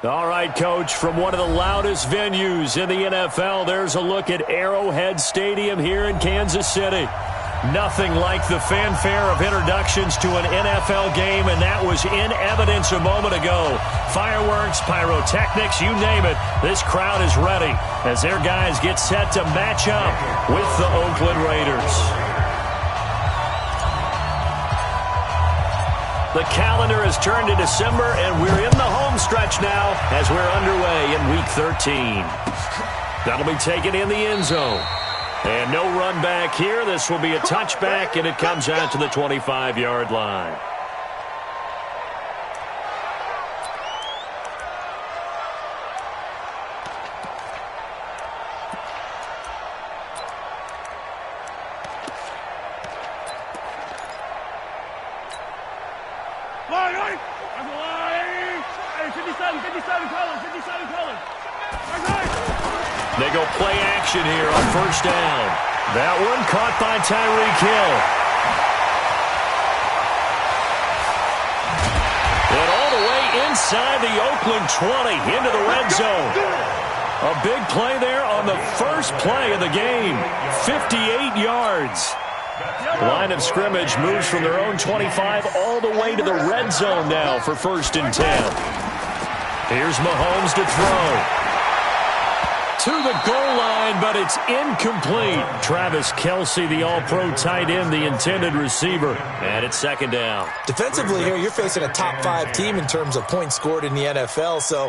All right, Coach, from one of the loudest venues in the NFL, there's a look at Arrowhead Stadium here in Kansas City. Nothing like the fanfare of introductions to an NFL game, and that was in evidence a moment ago. Fireworks, pyrotechnics, you name it, this crowd is ready as their guys get set to match up with the Oakland Raiders. The calendar has turned to December, and we're in the home stretch now as we're underway in Week 13. That'll be taken in the end zone. And no run back here. This will be a touchback, and it comes out to the 25-yard line. They go play action here on first down. That one caught by Tyreek Hill. And all the way inside the Oakland 20 into the red zone. A big play there on the first play of the game. 58 yards. The line of scrimmage moves from their own 25 all the way to the red zone now for 1st and 10. Here's Mahomes to throw. To the goal line, but it's incomplete. Travis Kelce, the all-pro tight end, the intended receiver. And it's 2nd down. Defensively here, you're facing a top-5 team in terms of points scored in the NFL. So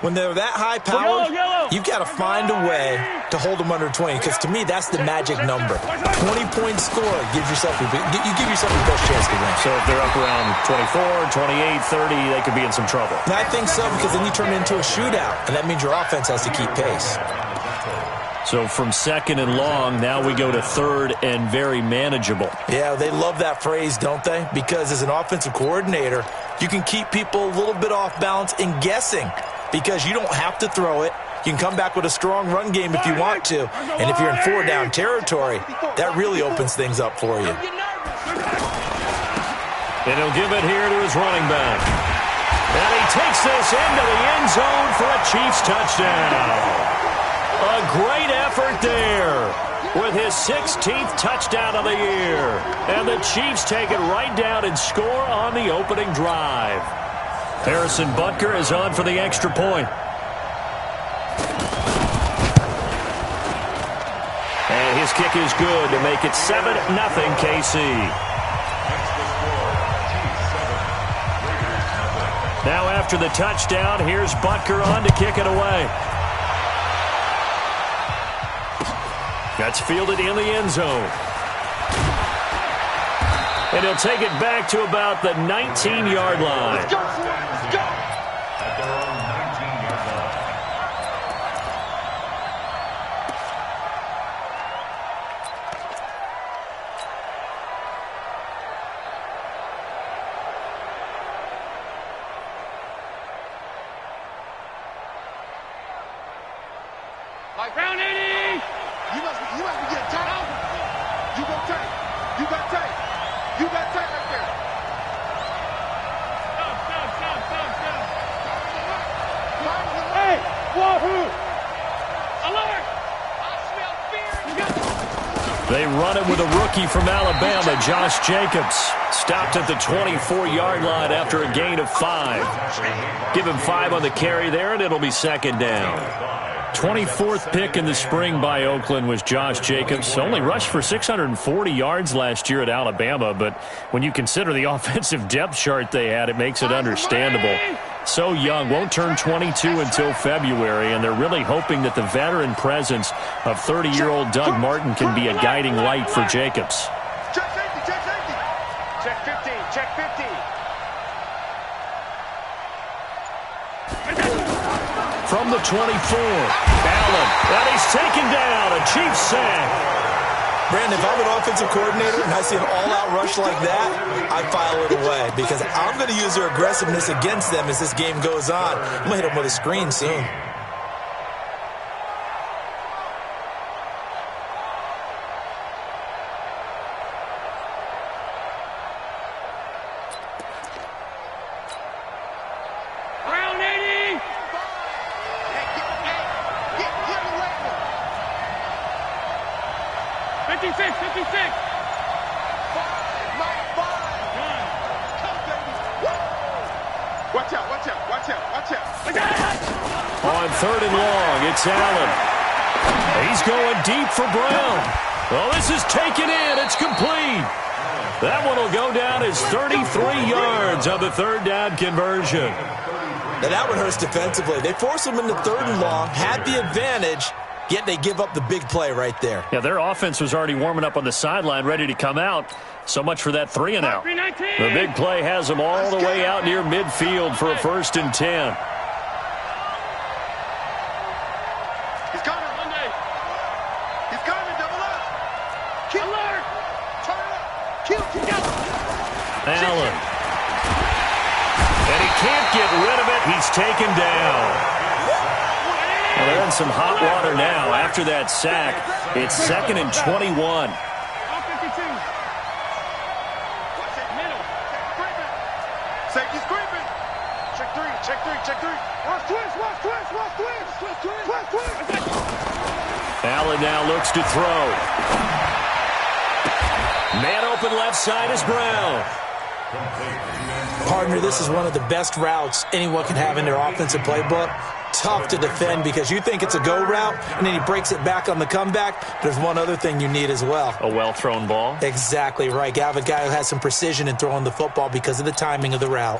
when they're that high-powered, you've got to find a way to hold them under 20. Because to me, that's the magic number. 20-point score gives yourself you give yourself the best chance to win. So if they're up around 24, 28, 30, they could be in some trouble. And I think so, because then you turn it into a shootout. And that means your offense has to keep pace. So from 2nd and long, now we go to 3rd and very manageable. Yeah, they love that phrase, don't they? Because as an offensive coordinator, you can keep people a little bit off balance and guessing because you don't have to throw it. You can come back with a strong run game if you want to. And if you're in 4-down territory, that really opens things up for you. And he'll give it here to his running back. And he takes this into the end zone for a Chiefs touchdown. A great effort there with his 16th touchdown of the year. And the Chiefs take it right down and score on the opening drive. Harrison Butker is on for the extra point. And his kick is good to make it 7-0 KC. Now after the touchdown, here's Butker on to kick it away. That's fielded in the end zone. And he'll take it back to about the 19-yard line. Let's go. Let's go. At their own 19-yard line. Like round 80. You must be getting tight. You got tight. You got tight. You got tight right there. Stop. Hey, wahoo! Alert! I smell fear. They run it with a rookie from Alabama, Josh Jacobs. Stopped at the 24-yard line after a gain of 5. Give him 5 on the carry there, and it'll be 2nd down. 24th pick in the spring by Oakland was Josh Jacobs. Only rushed for 640 yards last year at Alabama, but when you consider the offensive depth chart they had, it makes it understandable. So young, won't turn 22 until February, and they're really hoping that the veteran presence of 30-year-old Doug Martin can be a guiding light for Jacobs. Check safety, check safety. Check 15, check 15. From the 24, Allen, and he's taken down, a Chiefs sack. Brandon, if I'm an offensive coordinator and I see an all-out rush like that, I file it away because I'm going to use their aggressiveness against them as this game goes on. I'm going to hit them with a screen soon. Watch out, watch out, watch out, watch out. On 3rd and long, it's Allen. He's going deep for Brown. Well, this is taken in. It's complete. That one will go down as 33 yards on the 3rd down conversion. Now that one hurts defensively. They force them into 3rd and long, had the advantage, yet they give up the big play right there. Yeah, their offense was already warming up on the sideline, ready to come out. So much for that 3 and out. The big play has them all the way out near midfield for a 1st and 10. He's coming. He's coming. Double up. Keep alert. Turn it up. Keep up. Allen. And he can't get rid of it. He's taken down. Well, they're in some hot water now after that sack. It's 2nd and 21. Safety's creeping. Check three. Watch twist. Allen now looks to throw. Man open left side is Brown. Partner, this is one of the best routes anyone can have in their offensive playbook. Tough to defend because you think it's a go route, and then he breaks it back on the comeback. There's one other thing you need as well. A well-thrown ball. Exactly right. You have a guy who has some precision in throwing the football because of the timing of the route.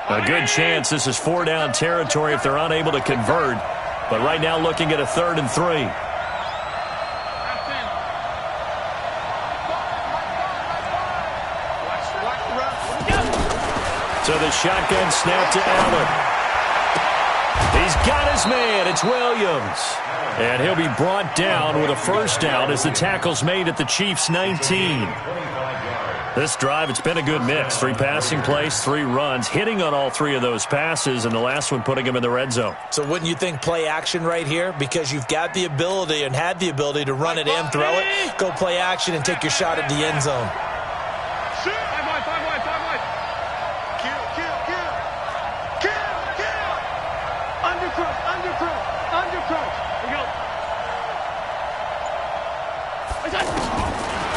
A good chance this is 4-down territory if they're unable to convert. But right now looking at a 3rd and 3. So the shotgun snap to Allen. He's got his man. It's Williams. And he'll be brought down with a 1st down as the tackle's made at the Chiefs' 19. This drive, it's been a good mix. 3 passing plays, 3 runs, hitting on all 3 of those passes, and the last one putting him in the red zone. So wouldn't you think play action right here? Because you've got the ability and had the ability to run it and throw it. Go play action and take your shot at the end zone.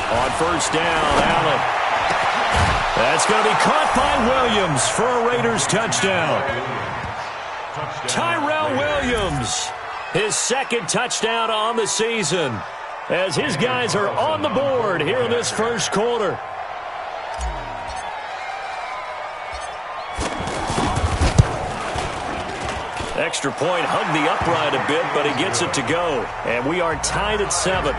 On 1st down, Allen. That's going to be caught by Williams for a Raiders touchdown. Tyrell Williams, his 2nd touchdown on the season, as his guys are on the board here in this 1st quarter. Extra point hugged the upright a bit, but he gets it to go. And we are tied at 7.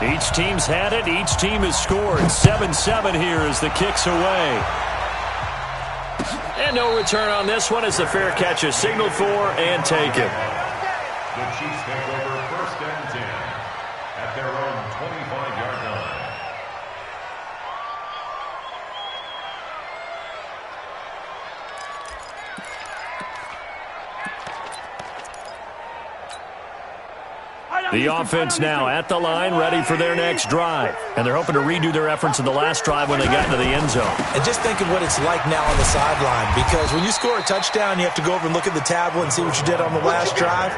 Each team's had it. Each team has scored. 7-7 here as the kick's away. And no return on this one as the fair catch is signaled for and taken. The Chiefs take over 1st and 10 at their own 25-yard line. The offense now at the line, ready for their next drive. And they're hoping to redo their efforts in the last drive when they got into the end zone. And just think of what it's like now on the sideline, because when you score a touchdown, you have to go over and look at the tablet and see what you did on the last drive.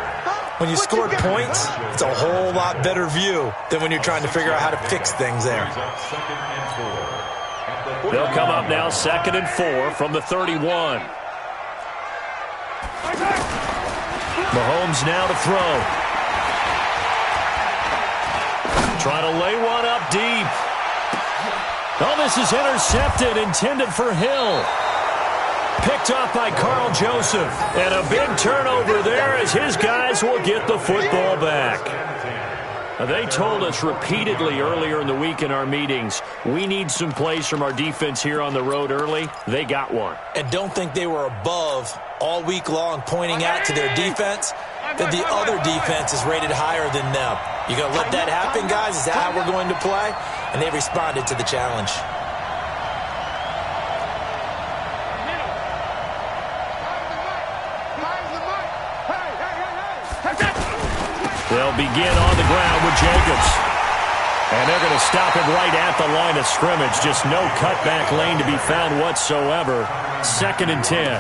When you scored points, it's a whole lot better view than when you're trying to figure out how to fix things there. They'll come up now 2nd and 4 from the 31. Mahomes now to throw. Trying to lay one up deep. Oh, this is intercepted, intended for Hill. Picked off by Carl Joseph. And a big turnover there as his guys will get the football back. Now, they told us repeatedly earlier in the week in our meetings, we need some plays from our defense here on the road early. They got one. And don't think they were above all week long pointing out to their defense that the other defense is rated higher than them. You going to let that happen, guys? Is that how we're going to play? And they responded to the challenge. They'll begin on the ground with Jacobs. And they're going to stop it right at the line of scrimmage. Just no cutback lane to be found whatsoever. 2nd and 10.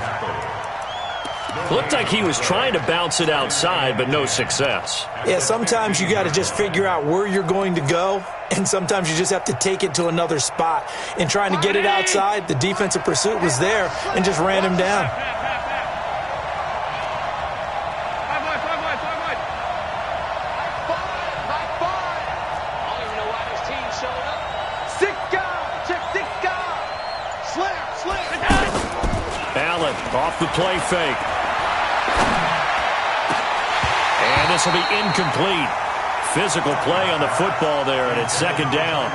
Looked like he was trying to bounce it outside, but no success. Yeah, sometimes you got to just figure out where you're going to go, and sometimes you just have to take it to another spot. In trying to get it outside, the defensive pursuit was there and just ran him down. Off the play fake. And this will be incomplete. Physical play on the football there, and it's 2nd down.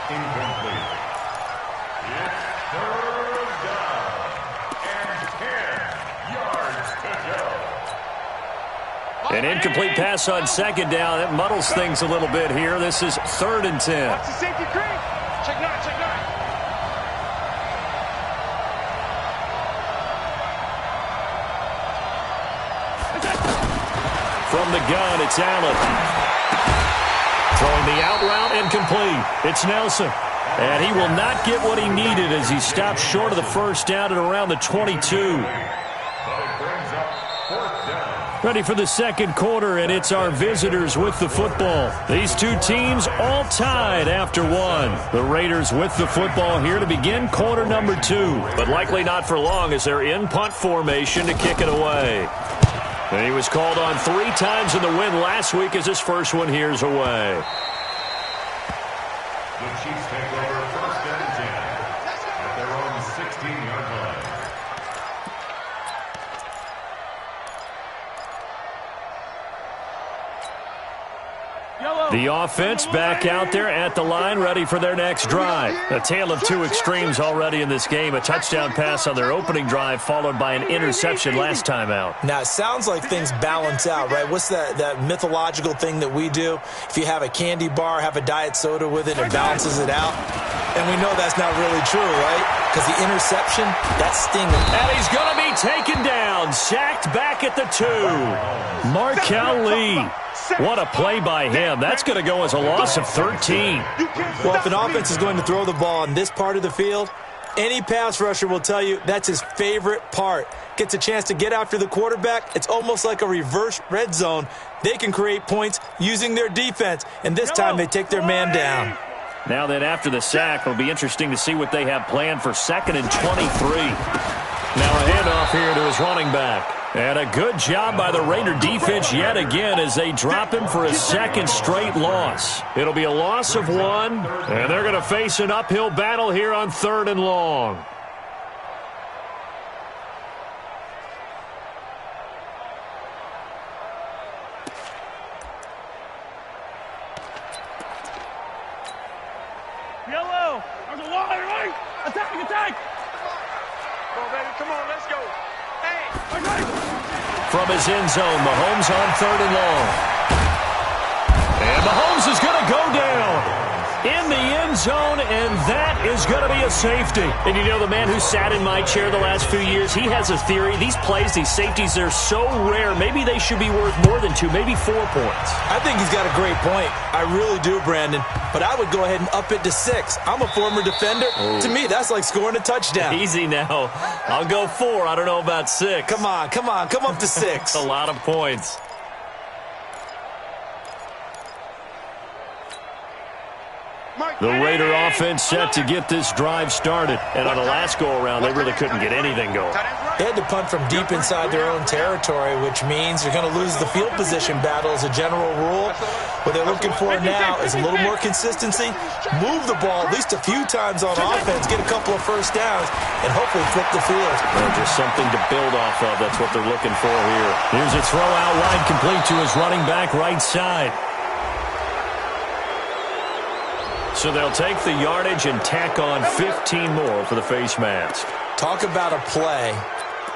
Incomplete. It's 3rd down and 10 yards to go. An incomplete pass on 2nd down. It muddles things a little bit here. This is 3rd and 10. Watch the safety creep. Check 9, check 9. From the gun, it's Allen. Throwing the out route and complete. It's Nelson. And he will not get what he needed as he stopped short of the 1st down at around the 22. Ready for the 2nd quarter, and it's our visitors with the football. These two teams all tied after 1. The Raiders with the football here to begin quarter number 2. But likely not for long as they're in punt formation to kick it away. And he was called on 3 times in the win last week as his first one here's away. The Chiefs take over 1st and 10 at their own 16-yard line. The offense back out there at the line, ready for their next drive. A tale of 2 extremes already in this game. A touchdown pass on their opening drive, followed by an interception last time out. Now, it sounds like things balance out, right? What's that mythological thing that we do? If you have a candy bar, have a diet soda with it, it balances it out. And we know that's not really true, right? Because the interception, that's stinging. And he's going to be taken down, sacked back at the 2. Markel Lee. What a play by him. That's going to go as a loss of 13. Well, if an offense is going to throw the ball in this part of the field, any pass rusher will tell you that's his favorite part. Gets a chance to get after the quarterback. It's almost like a reverse red zone. They can create points using their defense, and this time they take their man down. Now then, after the sack, it'll be interesting to see what they have planned for 2nd and 23. Now a handoff here to his running back. And a good job by the Raider defense yet again as they drop him for a 2nd straight loss. It'll be a loss of 1, and they're going to face an uphill battle here on 3rd and long. Yellow. There's a wall here, right? Attack, attack. Come on, baby. Come on, let's go. Hey. From his end zone, Mahomes on 3rd and long. And Mahomes is going to go down in the end zone, and that is going to be a safety. And you know, the man who sat in my chair the last few years, he has a theory. These plays, these safeties, they're so rare. Maybe they should be worth more than 2, maybe 4 points. I think he's got a great point. I really do, Brandon. But I would go ahead and up it to 6. I'm a former defender. Oh. To me, that's like scoring a touchdown. Easy now. I'll go 4. I don't know about 6. Come on. Come up to 6. A lot of points. The Raider offense set to get this drive started. And on the last go-around, they really couldn't get anything going. They had to punt from deep inside their own territory, which means you're going to lose the field position battle as a general rule. What they're looking for now is a little more consistency, move the ball at least a few times on offense, get a couple of first downs, and hopefully flip the field. Well, just something to build off of. That's what they're looking for here. Here's a throw out wide, complete to his running back right side. So they'll take the yardage and tack on 15 more for the face mask. Talk about a play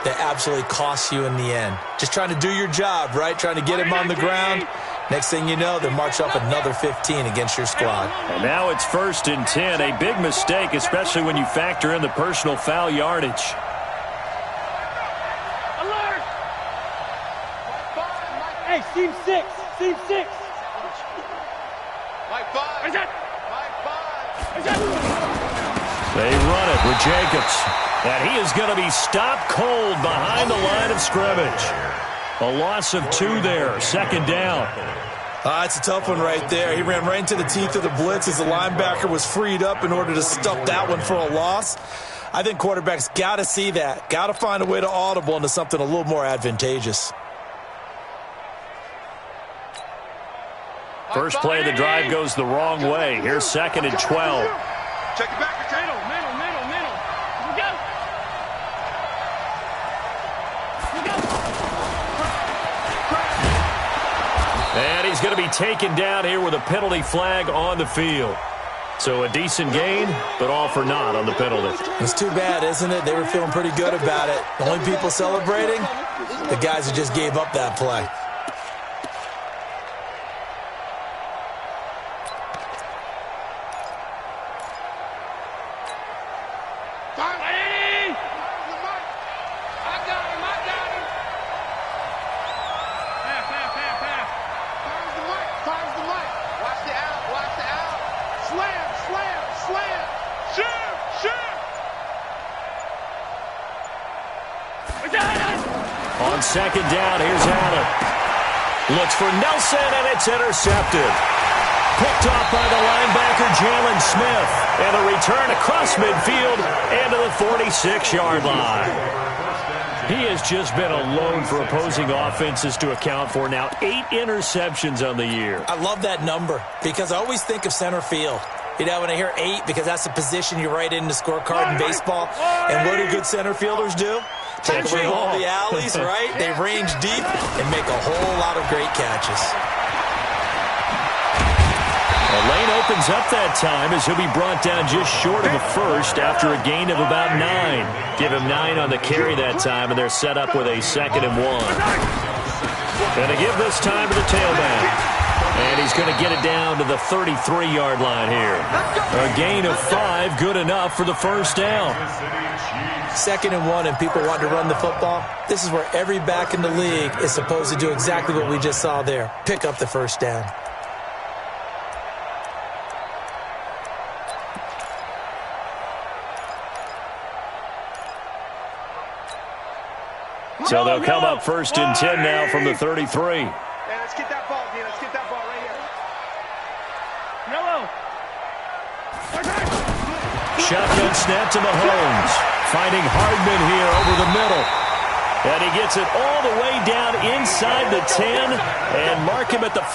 that absolutely costs you in the end. Just trying to do your job, right? Trying to get him on the ground. Next thing you know, they march up another 15 against your squad. And now it's 1st and 10. A big mistake, especially when you factor in the personal foul yardage. Alert! Hey, Team 6. Team 6. They run it with Jacobs. And he is going to be stopped cold behind the line of scrimmage. A loss of 2 there, second down. It's a tough one right there. He ran right into the teeth of the blitz as the linebacker was freed up in order to stuff that one for a loss. I think quarterbacks got to see that. Got to find a way to audible into something a little more advantageous. First play of the drive goes the wrong way. Here's 2nd and 12. Check it back. Middle. Here we go. And he's going to be taken down here with a penalty flag on the field. So a decent gain, but all for naught on the penalty. It's too bad, isn't it? They were feeling pretty good about it. The only people celebrating, the guys who just gave up that play. On second down, here's Allen. Looks for Nelson, and it's intercepted. Picked off by the linebacker, Jalen Smith. And a return across midfield and to the 46-yard line. He has just been alone for opposing offenses to account for now. 8 interceptions on the year. I love that number because I always think of center field. You know, when I hear 8, because that's the position you write in the scorecard in baseball. And what do good center fielders do? Take away all the alleys, right? They range deep and make a whole lot of great catches. The lane opens up that time as he'll be brought down just short of the first after a gain of about 9. Give him 9 on the carry that time, and they're set up with a 2nd and 1. And to give this time to the tailback. And he's going to get it down to the 33-yard line here. A gain of 5, good enough for the first down. 2nd and 1 and people want to run the football. This is where every back in the league is supposed to do exactly what we just saw there. Pick up the first down. So they'll come up 1st and 10 now from the 33. Hey, let's get that ball, D. Let's get that ball right here. Shotgun snap to Mahomes. Finding Hardman here over the middle. And he gets it all the way down inside the 10 and mark him at the 5.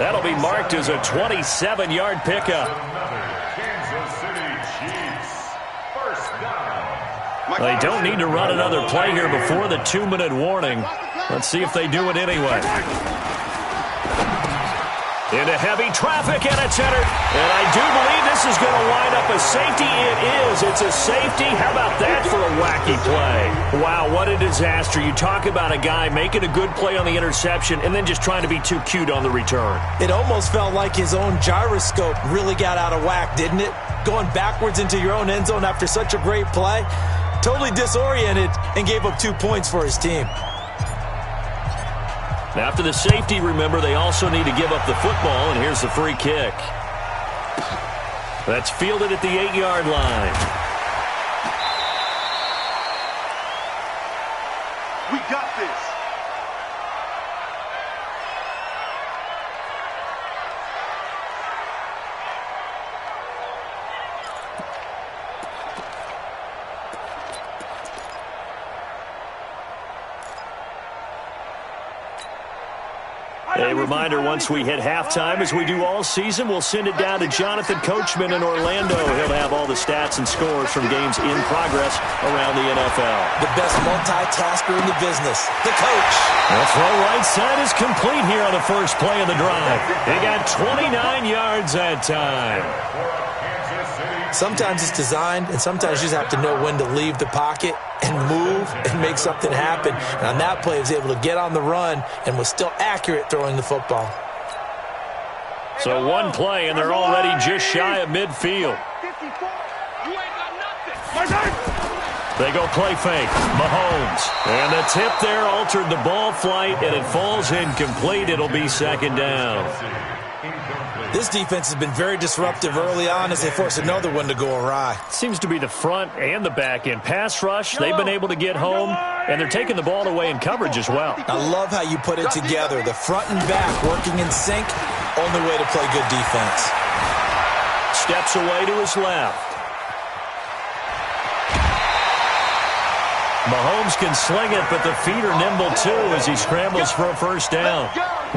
That'll be marked as a 27-yard pickup. They don't need to run another play here before the 2-minute warning. Let's see if they do it anyway. Into heavy traffic, and it's entered. And I do believe this is going to line up a safety. It is. It's a safety. How about that for a wacky play? Wow, what a disaster. You talk about a guy making a good play on the interception and then just trying to be too cute on the return. It almost felt like his own gyroscope really got out of whack, didn't it? Going backwards into your own end zone after such a great play. Totally disoriented and gave up 2 points for his team. After the safety, remember, they also need to give up the football, and here's the free kick. That's fielded at the 8-yard line. We got this. A reminder, once we hit halftime, as we do all season, we'll send it down to Jonathan Coachman in Orlando. He'll have all the stats and scores from games in progress around the NFL. The best multitasker in the business, the coach. That's right, right side is complete here on the first play of the drive. They got 29 yards that time. Sometimes it's designed, and sometimes you just have to know when to leave the pocket and move and make something happen. And on that play, he was able to get on the run and was still accurate throwing the football. So one play, and they're already just shy of midfield. They go play fake. Mahomes. And the tip there altered the ball flight, and it falls incomplete. It'll be second down. This defense has been very disruptive early on as they force another one to go awry. Seems to be the front and the back end. Pass rush, they've been able to get home, and they're taking the ball away in coverage as well. I love how you put it together. The front and back working in sync, only way to play good defense. Steps away to his left. Mahomes can sling it, but the feet are nimble too as he scrambles for a first down.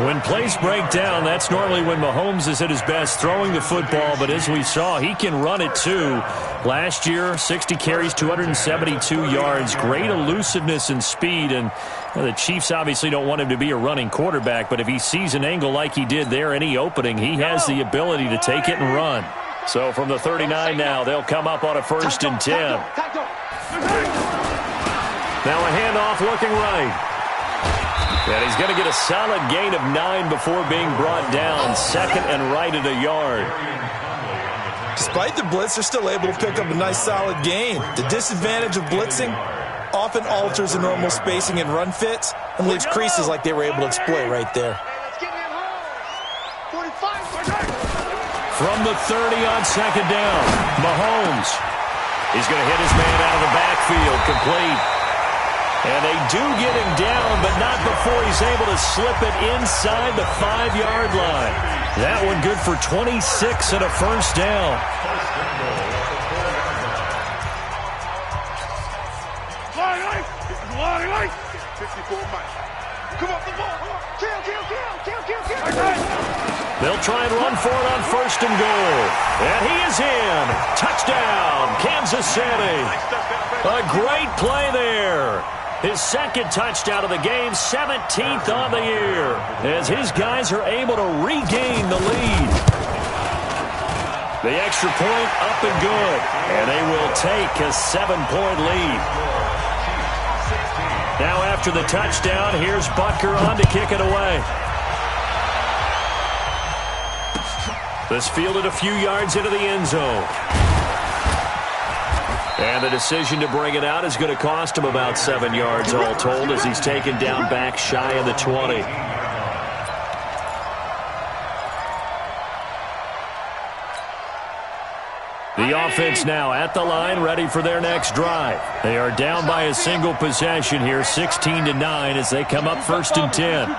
When plays break down, that's normally when Mahomes is at his best throwing the football, but as we saw, he can run it too. Last year, 60 carries, 272 yards, great elusiveness and speed, and the Chiefs obviously don't want him to be a running quarterback, but if he sees an angle like he did there, any opening, he has the ability to take it and run. So from the 39 now, they'll come up on a 1st and 10. Now a handoff looking right. And he's going to get a solid gain of 9 before being brought down. 2nd and right at a yard. Despite the blitz, they're still able to pick up a nice solid gain. The disadvantage of blitzing often alters the normal spacing and run fits and leaves creases like they were able to exploit right there. From the 30 on 2nd down, Mahomes. He's going to hit his man out of the backfield, complete. And they do get him down, but not before he's able to slip it inside the 5-yard line. That one good for 26 and a first down. They'll try and run for it on 1st and goal. And he is in. Touchdown, Kansas City. A great play there. His 2nd touchdown of the game, 17th on the year, as his guys are able to regain the lead. The extra point up and good, and they will take a 7-point lead. Now after the touchdown, here's Butker on to kick it away. This fielded a few yards into the end zone. And the decision to bring it out is going to cost him about 7 yards all told as he's taken down back shy of the 20. The offense now at the line, ready for their next drive. They are down by a single possession here, 16-9 as they come up 1st and 10.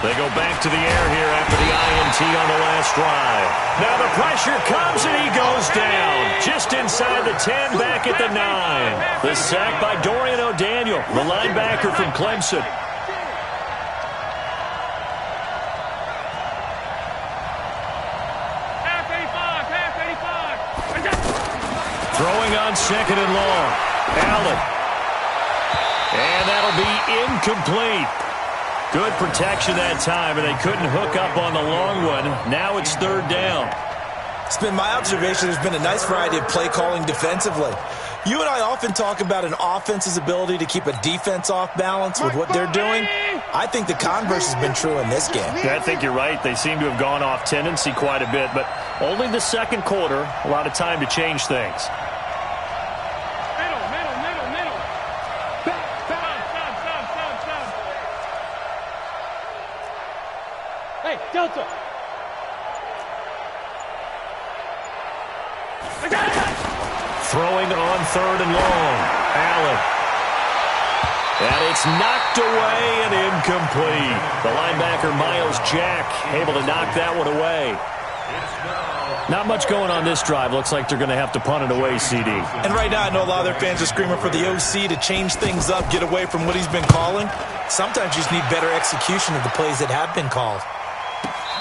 They go back to the air here after the INT on the last drive. Now the pressure comes and he goes down. Just inside the 10, back at the 9. The sack by Dorian O'Daniel, the linebacker from Clemson. Throwing on 2nd and long. Allen. And that'll be incomplete. Good protection that time, and they couldn't hook up on the long one. Now it's 3rd down. It's been my observation there's been a nice variety of play calling defensively. You and I often talk about an offense's ability to keep a defense off balance with what they're doing. I think the converse has been true in this game. I think you're right. They seem to have gone off tendency quite a bit, but only the 2nd quarter, a lot of time to change things. Delta. Throwing on 3rd and long. Allen. And it's knocked away and incomplete. The linebacker, Miles Jack, able to knock that one away. Not much going on this drive. Looks like they're going to have to punt it away, CD. And right now, I know a lot of their fans are screaming for the OC to change things up, get away from what he's been calling. Sometimes you just need better execution of the plays that have been called.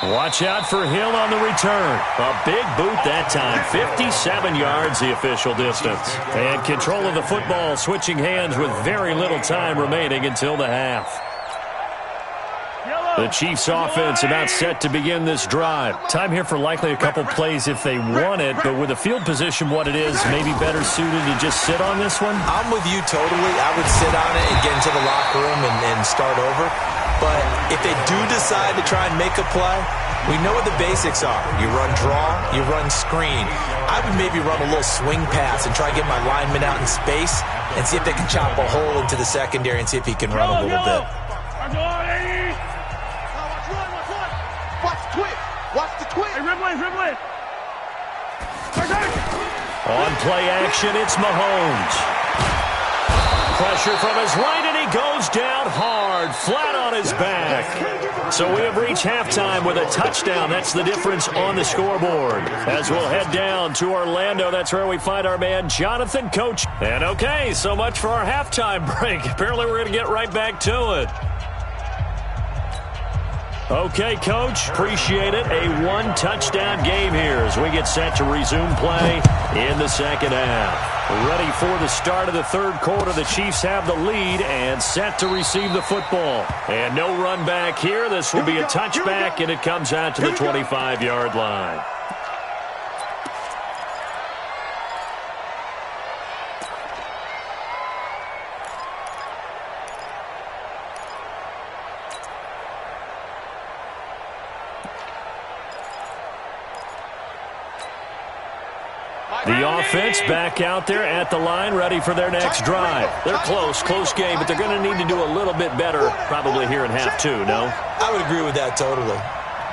Watch out for Hill on the return. A big boot that time. 57 yards, the official distance. And control of the football switching hands with very little time remaining until the half. The Chiefs offense about set to begin this drive. Time here for likely a couple plays if they want it, but with the field position what it is, maybe better suited to just sit on this one? I'm with you totally. I would sit on it and get into the locker room and start over. But if they do decide to try and make a play, We know what the basics are. You run draw, you run screen. I would maybe run a little swing pass and try to get my lineman out in space and see if they can chop a hole into the secondary and see if he can run a little bit. Watch the twist. Watch the twist. Hey, Ribley. On play action, it's Mahomes. Pressure from his right, and he goes down hard, flat on his back. So we have reached halftime with a touchdown. That's the difference on the scoreboard. As we'll head down to Orlando, that's where we find our man Jonathan Coach. And okay, so much for our halftime break. Apparently we're going to get right back to it. Okay, Coach, appreciate it. A one-touchdown game here as we get set to resume play in the second half. Ready for the start of the third quarter. The Chiefs have the lead and set to receive the football. And no run back here. This will be a touchback, and it comes out to the 25-yard line. The offense back out there at the line, ready for their next drive. They're close game, but they're going to need to do a little bit better probably here in half two, no? I would agree with that totally.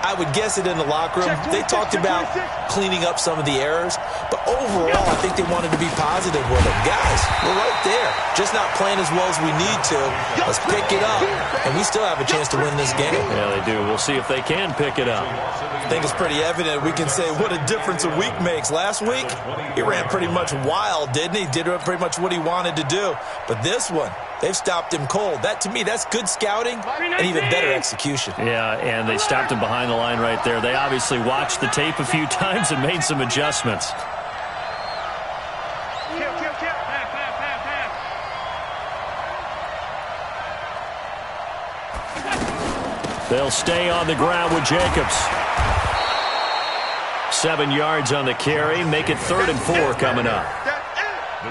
I would guess it in the locker room. They talked about cleaning up some of the errors, but overall, I think they wanted to be positive with it. Guys, we're right there. Just not playing as well as we need to. Let's pick it up, and we still have a chance to win this game. Yeah, they do. We'll see if they can pick it up. I think it's pretty evident. We can say what a difference a week makes. Last week, he ran pretty much wild, didn't he? Did pretty much what he wanted to do. But this one, they've stopped him cold. That, to me, that's good scouting and even better execution. Yeah, and they stopped him behind the line right there. They obviously watched the tape a few times and made some adjustments. They'll stay on the ground with Jacobs. 7 yards on the carry. Make it 3rd and 4 coming up.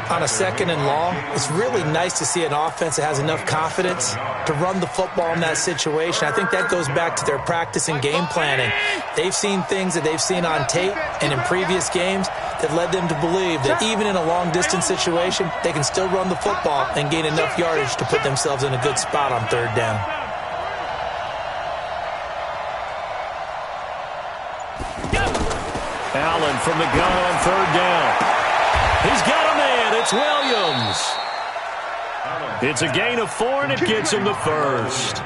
On a 2nd and long, it's really nice to see an offense that has enough confidence to run the football in that situation. I think that goes back to their practice and game planning. They've seen things that they've seen on tape and in previous games that led them to believe that even in a long-distance situation, they can still run the football and gain enough yardage to put themselves in a good spot on 3rd down. Allen from the gun on 3rd down. He's got a man. It's Williams. It's a gain of 4, and it gets him the first.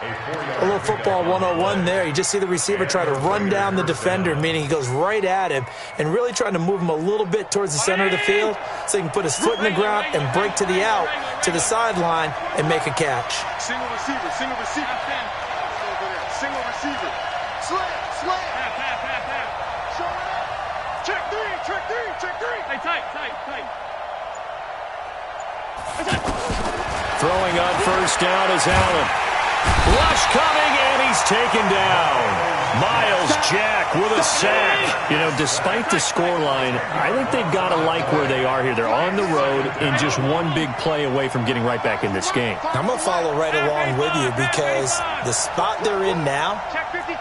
A little football 101 there. You just see the receiver try to run down the defender, meaning he goes right at him and really trying to move him a little bit towards the center of the field so he can put his foot in the ground and break to the out, to the sideline, and make a catch. Single receiver. Single receiver. Slant. Check three. Hey, tight. Throwing on 1st down is Allen. Rush coming, and he's taken down. Miles Jack with a sack. You know, despite the scoreline, I think they've got to like where they are here. They're on the road and just one big play away from getting right back in this game. I'm going to follow right along with you because the spot they're in now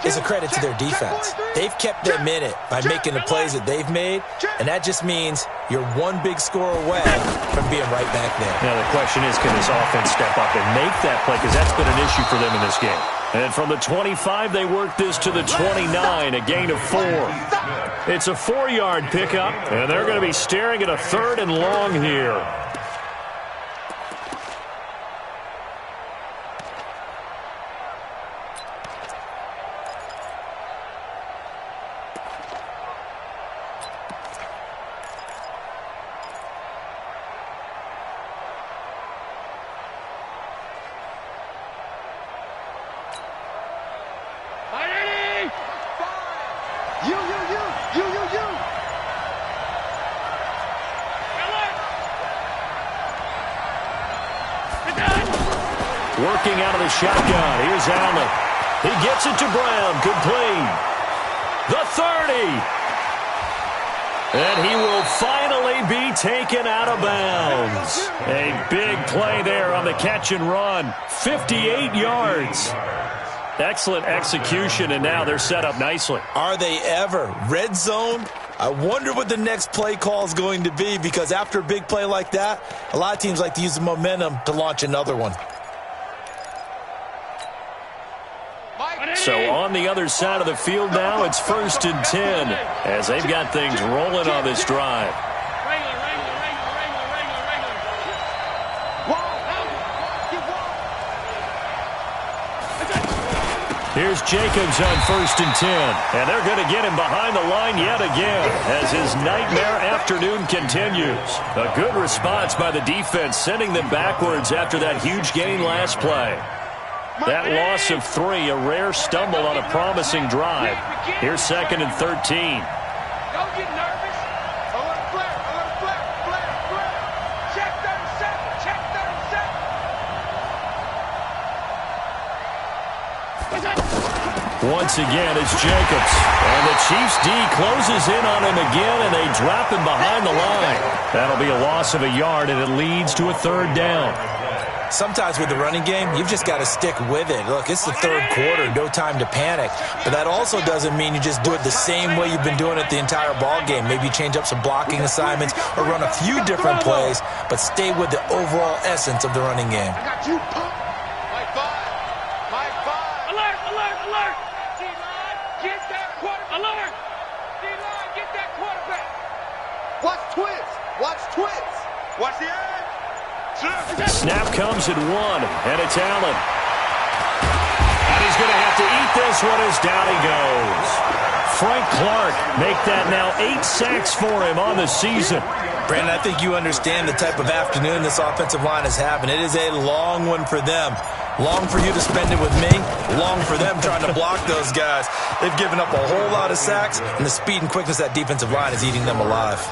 is a credit to their defense. They've kept them in it by making the plays that they've made, and that just means you're one big score away from being right back there. Now, the question is, can this offense step up and make that play? Because that's been an issue for them in this game. And from the 25, they work this to the 29, a gain of 4. It's a 4-yard pickup, and they're going to be staring at a 3rd and long here. Working out of the shotgun. Here's Allen. He gets it to Brown. Complete. The 30. And he will finally be taken out of bounds. A big play there on the catch and run. 58 yards. Excellent execution, and now they're set up nicely. Are they ever? Red zone? I wonder what the next play call is going to be, because after a big play like that, a lot of teams like to use the momentum to launch another one. So on the other side of the field now, it's 1st and 10 as they've got things rolling on this drive. Here's Jacobs on 1st and 10, and they're going to get him behind the line yet again as his nightmare afternoon continues. A good response by the defense, sending them backwards after that huge gain last play. That loss of 3, a rare stumble on a promising drive. Here's 2nd and 13. Don't get nervous. Alert flare, flare. Check 37, Once again, it's Jacobs. And the Chiefs D closes in on him again, and they drop him behind the line. That'll be a loss of a yard, and it leads to a 3rd down. Sometimes with the running game, you've just got to stick with it. Look, it's the 3rd quarter, no time to panic. But that also doesn't mean you just do it the same way you've been doing it the entire ball game. Maybe you change up some blocking assignments or run a few different plays, but stay with the overall essence of the running game. I got you pumped. Mike 5. Alert. D-line, get that quarterback. Alert. D-line, get that quarterback. Watch twins. Watch the edge. Snap comes at 1, and it's Allen. And he's going to have to eat this one as down he goes. Frank Clark make that now 8 sacks for him on the season. Brandon, I think you understand the type of afternoon this offensive line is having. It is a long one for them. Long for you to spend it with me. Long for them trying to block those guys. They've given up a whole lot of sacks, and the speed and quickness of that defensive line is eating them alive.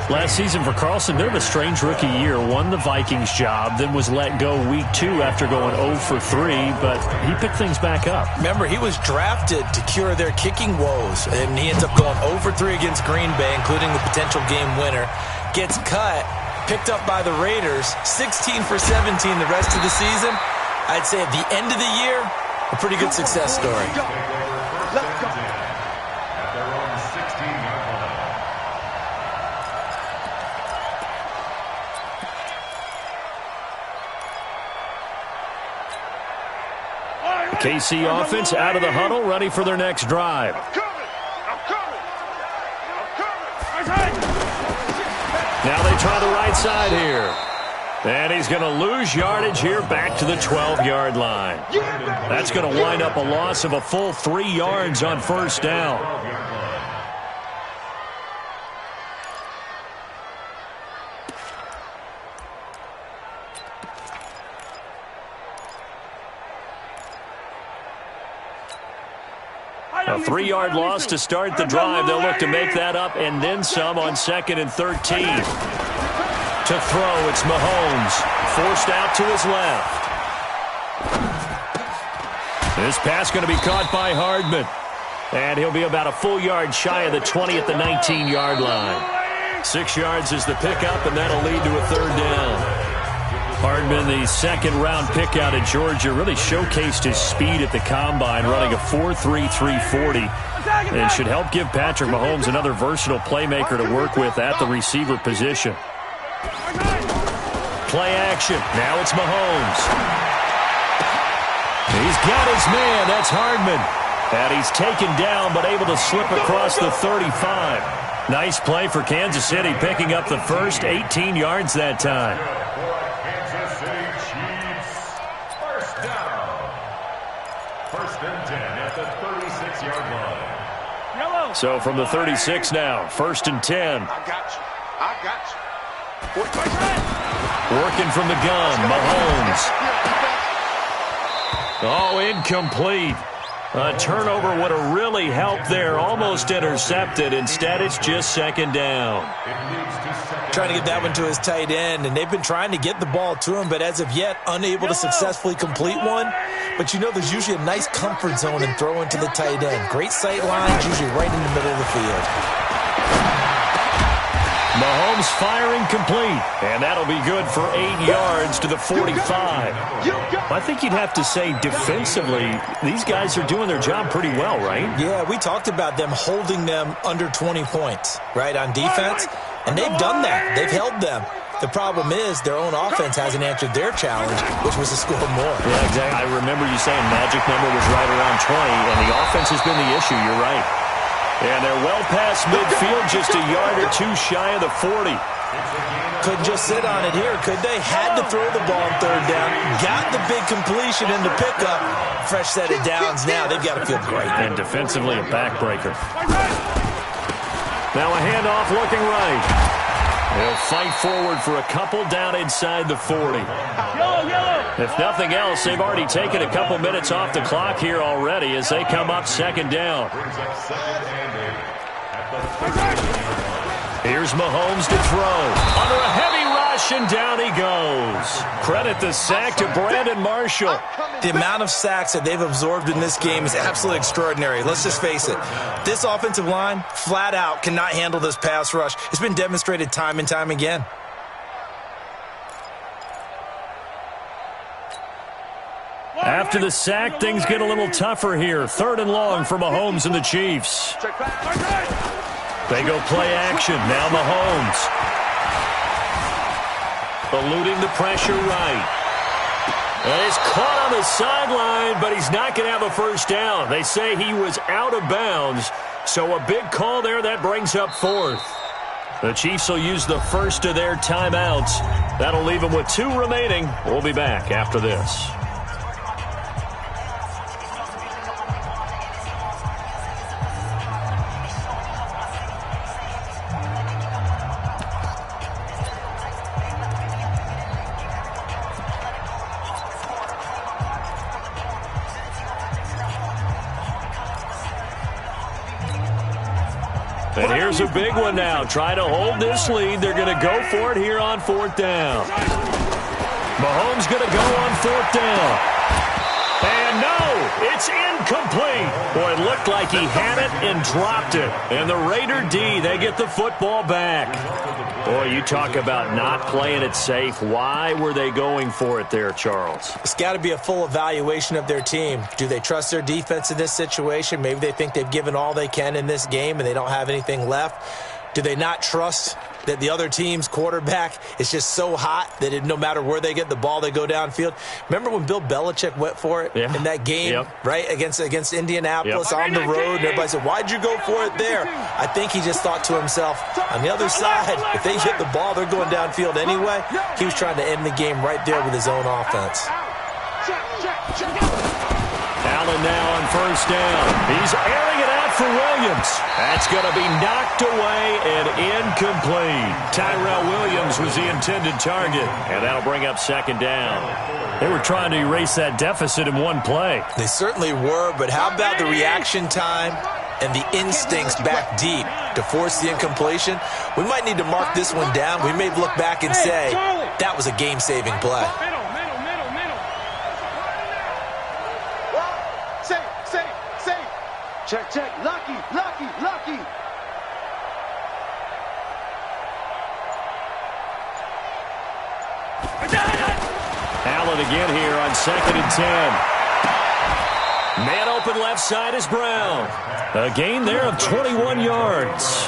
Last season for Carlson, bit of a strange rookie year. Won the Vikings job, then was let go week 2 after going 0 for 3, but he picked things back up. Remember, he was drafted to cure their kicking woes, and he ends up going 0 for 3 against Green Bay, including the potential game winner. Gets cut, picked up by the Raiders, 16 for 17 the rest of the season. I'd say at the end of the year, a pretty good success story. Let's go. At their own 16-yard line. KC offense out of the huddle, ready for their next drive. I'm coming. Now they try the right side here. And he's going to lose yardage here back to the 12-yard line. That's going to wind up a loss of a full 3 yards on 1st down. A 3-yard loss to start the drive. They'll look to make that up and then some on 2nd and 13. To throw, it's Mahomes. Forced out to his left. This pass going to be caught by Hardman. And he'll be about a full yard shy of the 20 at the 19-yard line. 6 yards is the pickup, and that'll lead to a 3rd down. Hardman, the 2nd-round pick out of Georgia, really showcased his speed at the Combine, running a 4.3 340, and should help give Patrick Mahomes another versatile playmaker to work with at the receiver position. Play action. Now it's Mahomes. He's got his man. That's Hardman. And he's taken down but able to slip across the 35. Nice play for Kansas City, picking up the first 18 yards that time. Kansas City Chiefs. 1st down. 1st and 10 at the 36-yard line. So from the 36 now, 1st and 10. I got you. Working from the gun, Mahomes. Oh, incomplete. A turnover would have really helped there. Almost intercepted. Instead, it's just 2nd down. Trying to get that one to his tight end, and they've been trying to get the ball to him, but as of yet, unable to successfully complete one. But you know there's usually a nice comfort zone in throwing to the tight end. Great sight lines, usually right in the middle of the field. Mahomes firing complete, and that'll be good for 8 yards to the 45. I think you'd have to say defensively, these guys are doing their job pretty well, right? Yeah, we talked about them holding them under 20 points, right, on defense, and they've done that. They've held them. The problem is their own offense hasn't answered their challenge, which was to score more. Yeah, exactly. I remember you saying magic number was right around 20, and the offense has been the issue. You're right. And they're well past midfield, just a yard or two shy of the 40. Couldn't just sit on it here, could they? Had to throw the ball on third down. Got the big completion in the pickup. Fresh set of downs now. They've got to feel great. And defensively, a backbreaker. Now a handoff looking right. They'll fight forward for a couple down inside the 40. If nothing else, they've already taken a couple minutes off the clock here already as they come up second down. Here's Mahomes to throw. Under a heavy rush, and down he goes. Credit the sack to Brandon Marshall. The amount of sacks that they've absorbed in this game is absolutely extraordinary. Let's just face it. This offensive line, flat out, cannot handle this pass rush. It's been demonstrated time and time again. After the sack, things get a little tougher here. 3rd and long for Mahomes and the Chiefs. They go play action. Now Mahomes. Eluding the pressure right. And he's caught on the sideline, but he's not going to have a first down. They say he was out of bounds, so a big call there that brings up 4th. The Chiefs will use the first of their timeouts. That'll leave them with 2 remaining. We'll be back after this. And here's a big one now. Trying to hold this lead. They're going to go for it here on 4th down. Mahomes going to go on 4th down. And no, it's incomplete. Boy, it looked like he had it and dropped it. And the Raider D, they get the football back. Boy, you talk about not playing it safe. Why were they going for it there, Charles? It's got to be a full evaluation of their team. Do they trust their defense in this situation? Maybe they think they've given all they can in this game and they don't have anything left. Do they not trust that the other team's quarterback is just so hot that no matter where they get the ball, they go downfield? Remember when Bill Belichick went for it in that game, right, against Indianapolis on the road? And everybody said, why'd you go for it there? I think he just thought to himself, on the other side, if they hit the ball, they're going downfield anyway. He was trying to end the game right there with his own offense. Allen now on 1st down. He's airing it out for Williams. That's going to be knocked away and incomplete. Tyrell Williams was the intended target, and that'll bring up 2nd down. They were trying to erase that deficit in one play. They certainly were, but how about the reaction time and the instincts back deep to force the incompletion? We might need to mark this one down. We may look back and say that was a game-saving play. Check, check. Lucky. Allen again here on 2nd and 10. Man open left side is Brown. A gain there of 21 yards.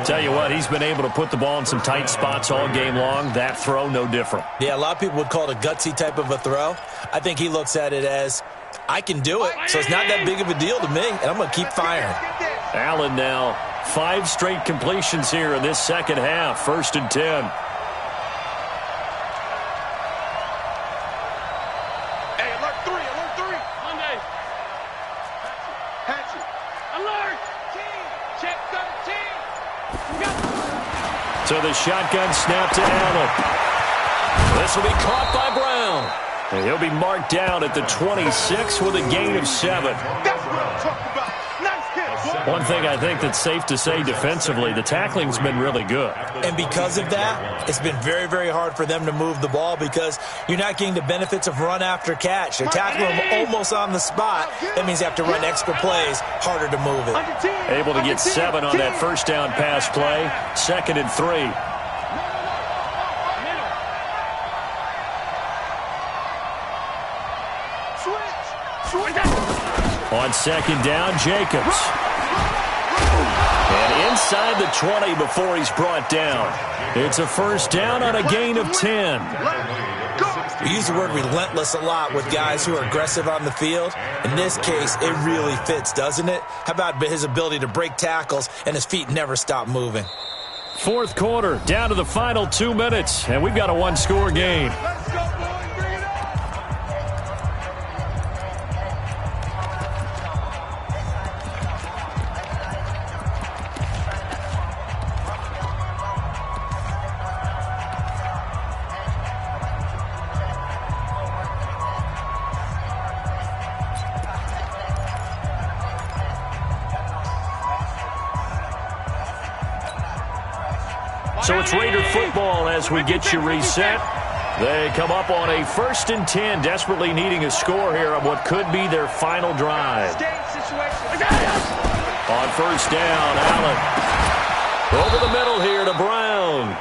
Tell you what, he's been able to put the ball in some tight spots all game long. That throw, no different. Yeah, a lot of people would call it a gutsy type of a throw. I think he looks at it as, I can do it, so it's not that big of a deal to me, and I'm going to keep firing. Allen now, 5 straight completions here in this second half. 1st and 10. Hey, alert 3. Monday. Hatchet. Alert. Check 13. So the shotgun snap to Allen. This will be caught by Brown. And he'll be marked down at the 26 with a gain of 7. That's what I'm talking about. Nice hit. One thing I think that's safe to say defensively, the tackling's been really good. And because of that, it's been very, very hard for them to move the ball because you're not getting the benefits of run after catch. They're tackling them almost on the spot. That means you have to run extra plays, harder to move it. Able to get 7 on that first down pass play. 2nd and 3. On 2nd down, Jacobs. And inside the 20 before he's brought down. It's a first down on a gain of 10. We use the word relentless a lot with guys who are aggressive on the field. In this case, it really fits, doesn't it? How about his ability to break tackles and his feet never stop moving? 4th quarter, down to the final 2 minutes, and we've got a one-score game. So it's Raider football as we get you reset. They come up on a 1st and 10, desperately needing a score here on what could be their final drive. On 1st down, Allen. Over the middle here to Brown.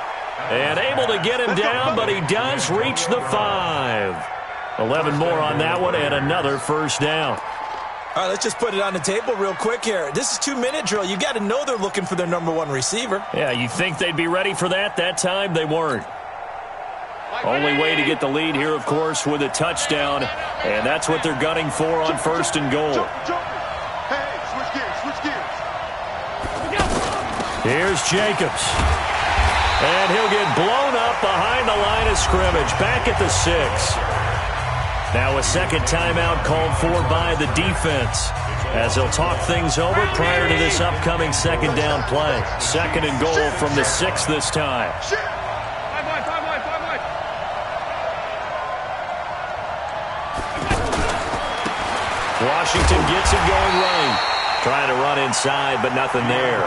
And able to get him down, but he does reach the 5. 11 more on that one and another 1st down. All right, let's just put it on the table real quick here. This is 2-minute drill. You got to know they're looking for their number 1 receiver. Yeah, you think they'd be ready for that? That time they weren't. Only way to get the lead here, of course, with a touchdown. And that's what they're gunning for on 1st and goal. Hey, switch gears. Here's Jacobs. And he'll get blown up behind the line of scrimmage. Back at the 6. Now a second timeout called for by the defense as they'll talk things over prior to this upcoming 2nd down play. 2nd and goal from the 6 this time. Washington gets it going running. Trying to run inside, but nothing there.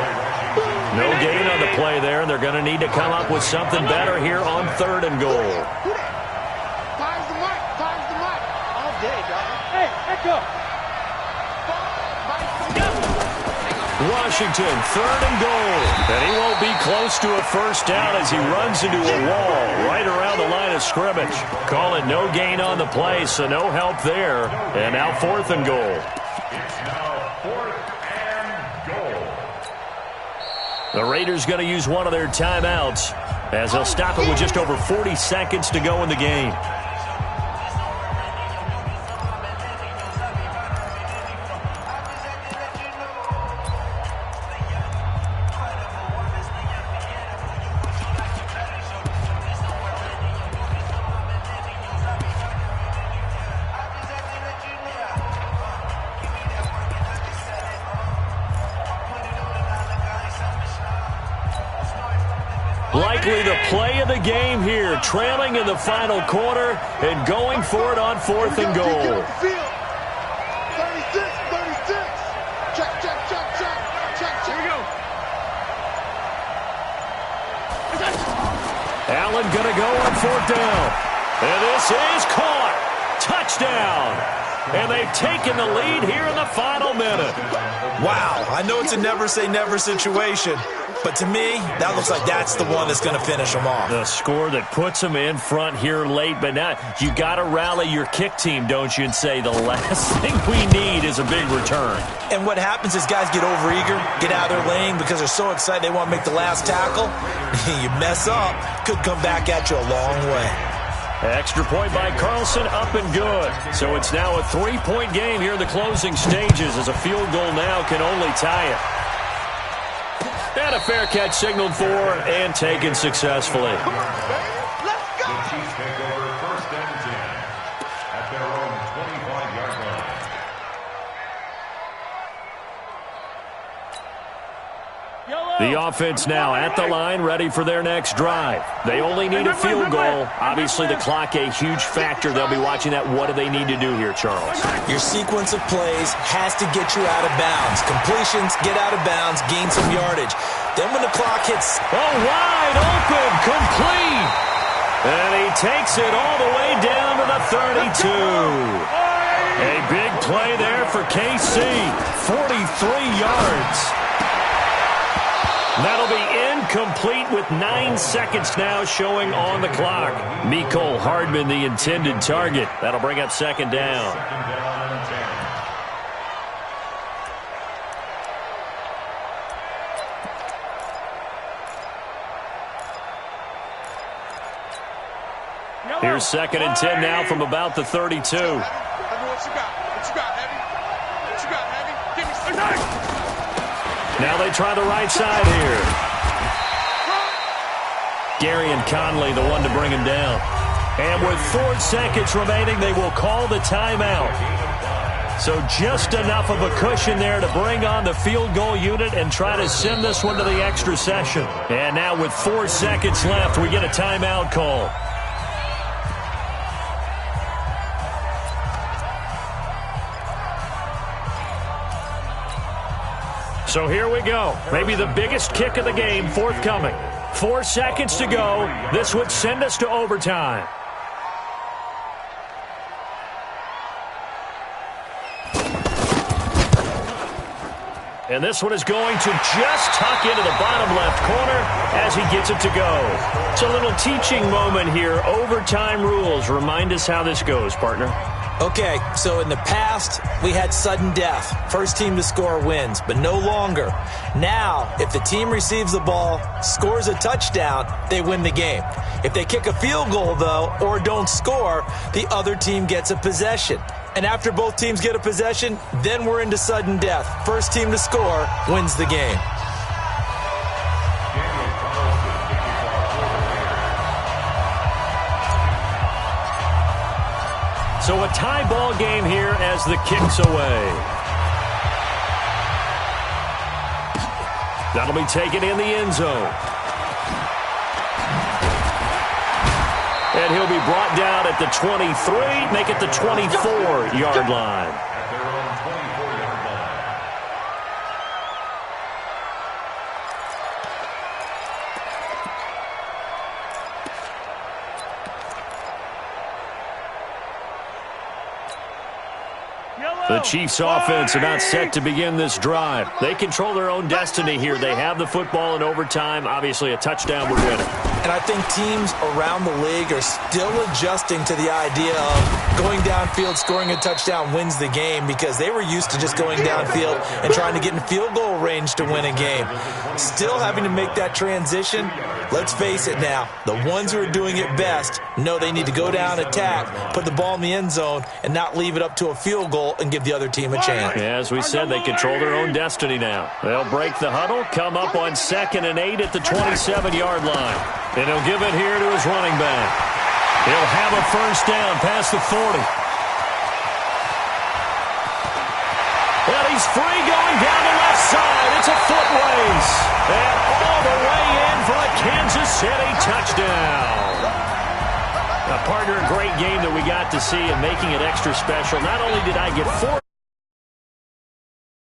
No gain on the play there, and they're going to need to come up with something better here on 3rd and goal. Washington, 3rd and goal. And he won't be close to a 1st down as he runs into a wall right around the line of scrimmage. Call it no gain on the play, so no help there. And now 4th and goal. It's now 4th and goal. The Raiders going to use one of their timeouts as they'll stop it with just over 40 seconds to go in the game. Likely the play of the game here, trailing in the final quarter and going for it on 4th and goal. 36. Check. Here we go. Allen going to go on 4th down. And this is caught. Touchdown. And they've taken the lead here in the final minute. Wow, I know it's a never-say-never situation, but to me, that looks like that's the one that's going to finish them off. The score that puts them in front here late, but now you got to rally your kick team, don't you, and say the last thing we need is a big return. And what happens is guys get overeager, get out of their lane because they're so excited they want to make the last tackle. You mess up, could come back at you a long way. Extra point by Carlson, up and good. So it's now a 3-point game here in the closing stages as a field goal now can only tie it. And a fair catch signaled for and taken successfully. The Chiefs take over 1st and 10 at their own 25-yard line. The offense now at the line, ready for their next drive. They only need a field goal. Obviously, the clock a huge factor. They'll be watching that. What do they need to do here, Charles? Your sequence of plays has to get you out of bounds. Completions, get out of bounds, gain some yardage. Then when the clock hits... Oh, wide open, complete. And he takes it all the way down to the 32. A big play there for KC. 43 yards. That'll be incomplete with 9 seconds now showing on the clock. Mecole Hardman, the intended target. That'll bring up second down. Here's 2nd and 10 now from about the 32. What you got? What you got, Heavy? What you got, Heavy? Give me some. Now they try the right side here. Gary and Conley, the one to bring him down. And with 4 seconds remaining, they will call the timeout. So just enough of a cushion there to bring on the field goal unit and try to send this one to the extra session. And now with 4 seconds left, we get a timeout call. So here we go. Maybe the biggest kick of the game forthcoming. 4 seconds to go. This would send us to overtime. And this one is going to just tuck into the bottom left corner as he gets it to go. It's a little teaching moment here. Overtime rules. Remind us how this goes, partner. Okay, so in the past, we had sudden death. First team to score wins, but no longer. Now, if the team receives the ball, scores a touchdown, they win the game. If they kick a field goal, though, or don't score, the other team gets a possession. And after both teams get a possession, then we're into sudden death. First team to score wins the game. So a tie ball game here as the kick's away. That'll be taken in the end zone. And he'll be brought down at the 23, make it the 24-yard line. The Chiefs offense about set to begin this drive. They control their own destiny here. They have the football in overtime. Obviously, a touchdown would win it. And I think teams around the league are still adjusting to the idea of going downfield, scoring a touchdown wins the game, because they were used to just going downfield and trying to get in field goal range to win a game. Still having to make that transition. Let's face it now, the ones who are doing it best know they need to go down, attack, put the ball in the end zone, and not leave it up to a field goal and give the other team a chance. Yeah, as we said, they control their own destiny now. They'll break the huddle, come up on 2nd and 8 at the 27-yard line. And he'll give it here to his running back. He'll have a first down past the 40. And he's free going down the left side. It's a foot race. And all the way in for a Kansas City touchdown. Now, partner, a great game that we got to see and making it extra special. Not only did I get 4